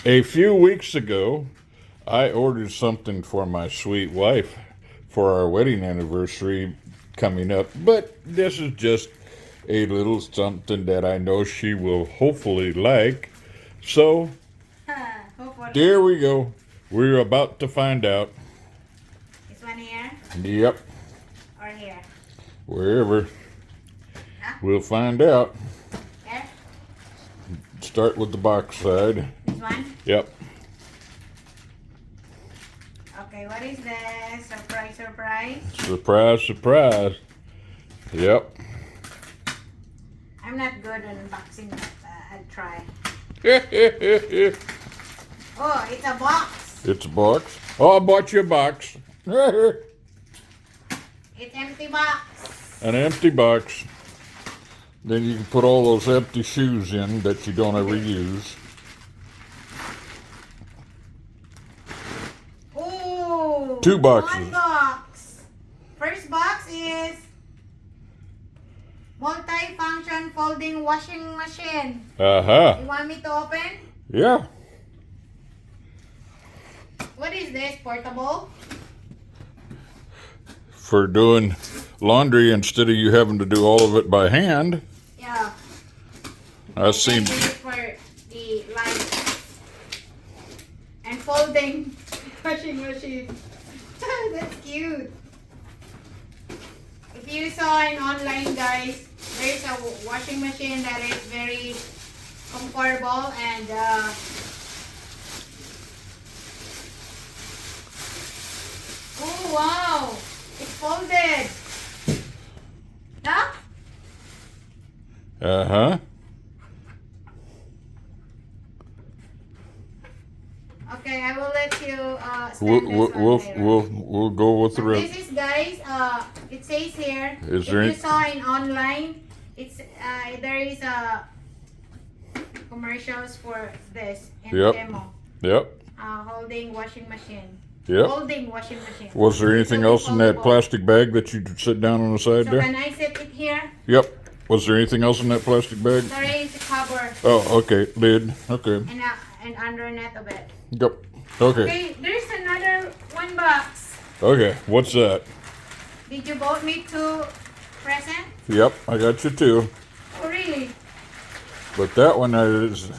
A few weeks ago, I ordered something for my sweet wife for our wedding anniversary coming up, but this is just a little something that I know she will hopefully like. So, Hopefully. there we go. We're about to find out. This one here Yep, or here? wherever. Huh? We'll find out. Here? Start with the box side. This one? Yep. Okay, what is this? Surprise, surprise. Surprise, surprise. Yep. I'm not good at unboxing, but I'll try. It's Oh, it's a box. a box. Oh, I bought you a box. It's empty box. An empty box. Then you can put all those empty shoes in that you don't ever use. Ooh. Two boxes. One box. First box is multi-function folding washing machine. Uh-huh. You want me to open? Yeah. What is this? Portable? For doing laundry instead of you having to do all of it by hand. Yeah. I've seen. Can use it for the light and folding washing machine. That's cute. If you saw in online, guys, there's a washing machine that is very comfortable and oh wow, it's folded. Huh? Uh-huh. Okay, I will let you stand We'll, this we'll, one we'll, later. we'll go with the rest. This is, guys, it says here, Is if there you any- saw in online, it's there is a commercials for this in Yep. demo. Yep. Holding washing machine. Yep. Holding washing machine. Was there anything else in that Foldable. plastic bag that you sit down on the side So there? can I set it here? Yep. Was there anything else in that plastic bag? There is a cover Oh, okay. Lid. Okay. and underneath of it. Yep. Okay. Okay, there's another one box. Okay. What's that? Did you bought me two presents? Yep. I got you too. Oh really? But that one is.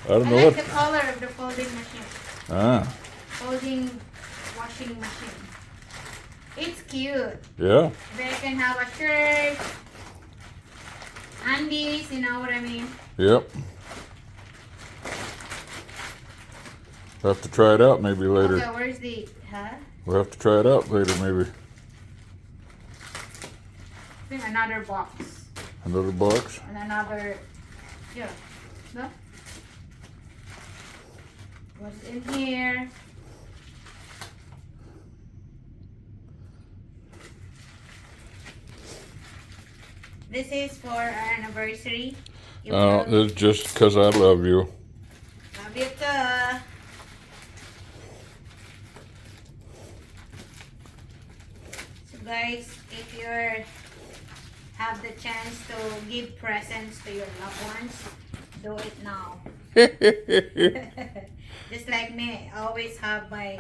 I don't I know like what. the color of the folding machine. Ah. Folding washing machine. It's cute. Yeah. They can have a shirt, undies, you know what I mean? Yep. We'll have to try it out maybe later. Okay, where's the, huh? We'll have to try it out later maybe. I think another box. Another box. And another, yeah. No? What's in here? This is for our anniversary. You will It's just because I love you. love you too. So guys, if you have the chance to give presents to your loved ones, do it now. Just like me, I always have I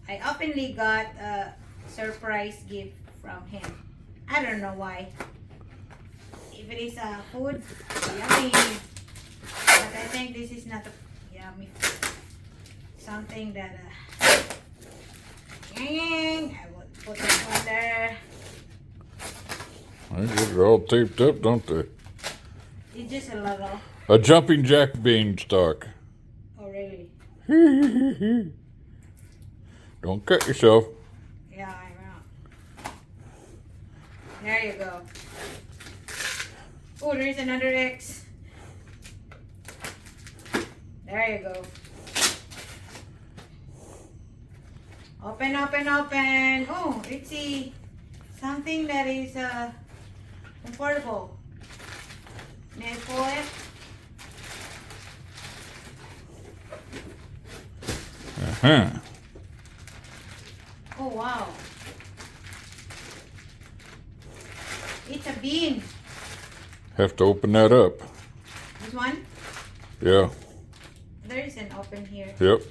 oftenly got a surprise gift from him. I don't know why. If it is food, yummy. But I think this is not a yummy food. Something that I will put this one there. They get it all taped up, don't they? It's just a little. A jumping jack beanstalk. Oh really? Don't cut yourself. Yeah, I know. There you go. Oh, there's another X. There you go. Open, open, open. Oh, it's something that is comfortable. May I pull it? Uh-huh. Oh, wow. It's a bean. Have to open that up. This one? Yeah. There there is an open here. Yep.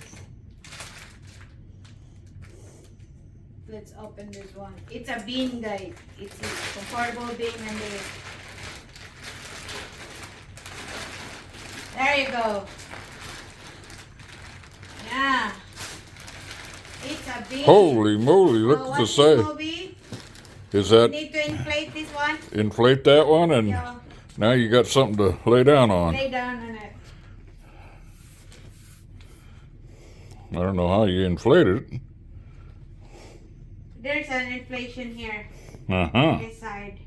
Let's open this one. It's a bean, guys. It's a comfortable bean and there you go. Yeah. It's a bean. Holy moly, look at the what's size. this movie? Is You that need to inflate this one. inflate that one and Yeah. now you got something to lay down on. Lay down on it. I don't know how you inflate it. There's an inflation here. Uh-huh. This side.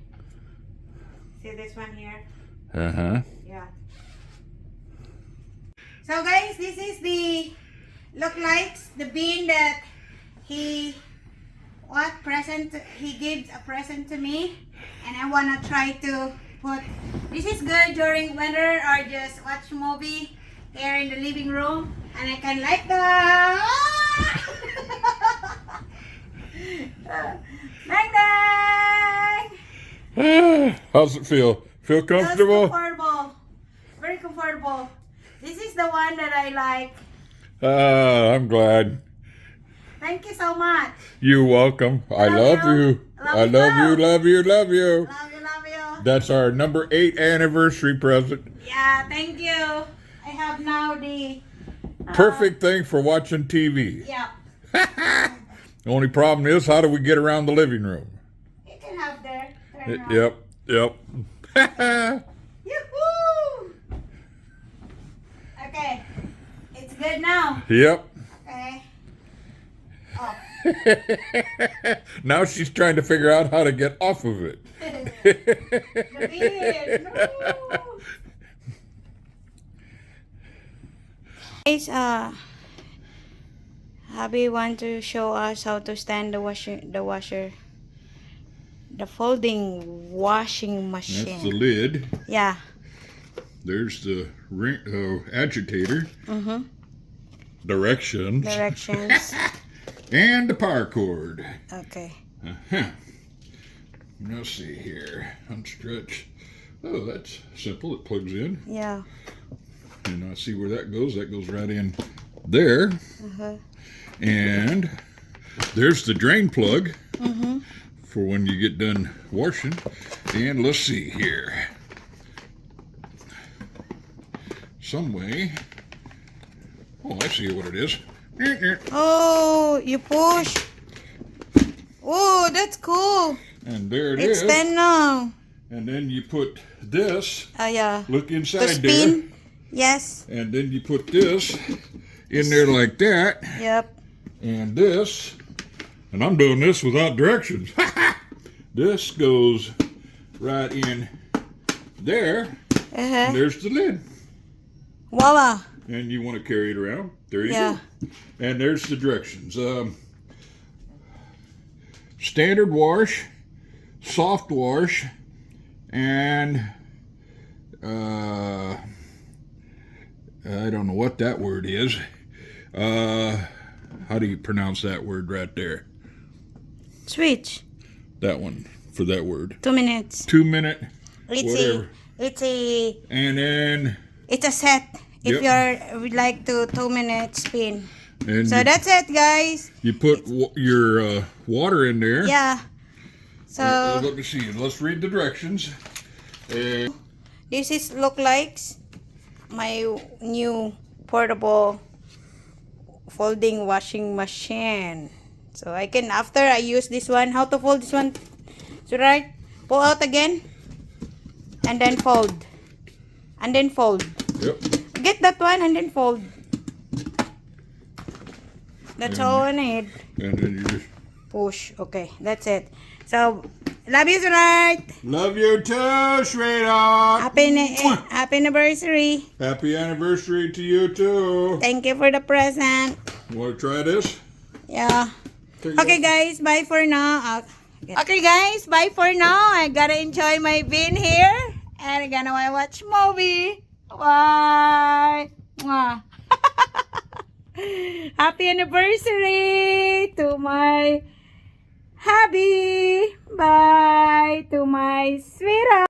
See this one here? Uh-huh. Yeah. So guys, this is the look likes the bean that he gives a present to me, and I wanna try to put this is good during winter or just watch movie here in the living room, and I can like the dang dang. How's it feel? Feel That's comfortable? comfortable. Very comfortable. This is the one that I like. I'm glad. Thank you so much. You're welcome. I love you. I love you, love you, love you. Love you, love you. That's our number 8 anniversary present. Yeah, thank you. I have now the Perfect thing for watching TV. Yeah. The only problem is, how do we get around the living room? You can have there. Turn around. Yep, yep. Yoo-hoo! Okay. It's good now. Yep. Okay. Oh. Now she's trying to figure out how to get off of it. The beard. No. Guys, hubby want to show us how to stand the folding washing machine. That's the lid. Yeah. There's the ring, agitator. Mm-hmm. Directions. Directions. And the power cord. Okay. Uh-huh. Let's see here. Unstretch. Oh, that's simple. It plugs in. Yeah. And I see where that goes. That goes right in there. Uh-huh. And there's the drain plug Mm-hmm. for when you get done washing. And let's see here. Some way. Oh, I see what it is. Oh, you push. Oh, that's cool. And there it is. Extend now. And then you put this. Yeah. Look To inside there. spin. Yes. And then you put this in there like that. Yep. And this. And I'm doing this without directions. This goes right in there. Uh-huh. And there's the lid. Voila. And you want to carry it around. There you Yeah. go. And there's the directions. Standard wash, soft wash, and I don't know what that word is. How do you pronounce that word right there? Switch. That one for that word. 2 minutes. 2 minute, It's whatever. And then it's a set. If Yep. you would like to 2 minute spin. and So that's it, guys. you put your water in there. Yeah. So Let me see. Let's read the directions. this is look likes my new portable folding washing machine. So I can, after I use this one, how to fold this one? So right, pull out again, and then fold, and then fold. Yep. Get that one and then fold. That's all I need. And then you just Push. Okay, that's it. So, love you, right? love you too, sweetheart. Happy anniversary. Happy anniversary to you too. Thank you for the present. You want to try this? Yeah. There you Okay, go. guys, bye for now. Okay, guys, bye for now. I gotta enjoy my bean here, and I'm gonna watch movie. Bye. Mwah. Happy anniversary to my hubby. Bye to my sweetheart.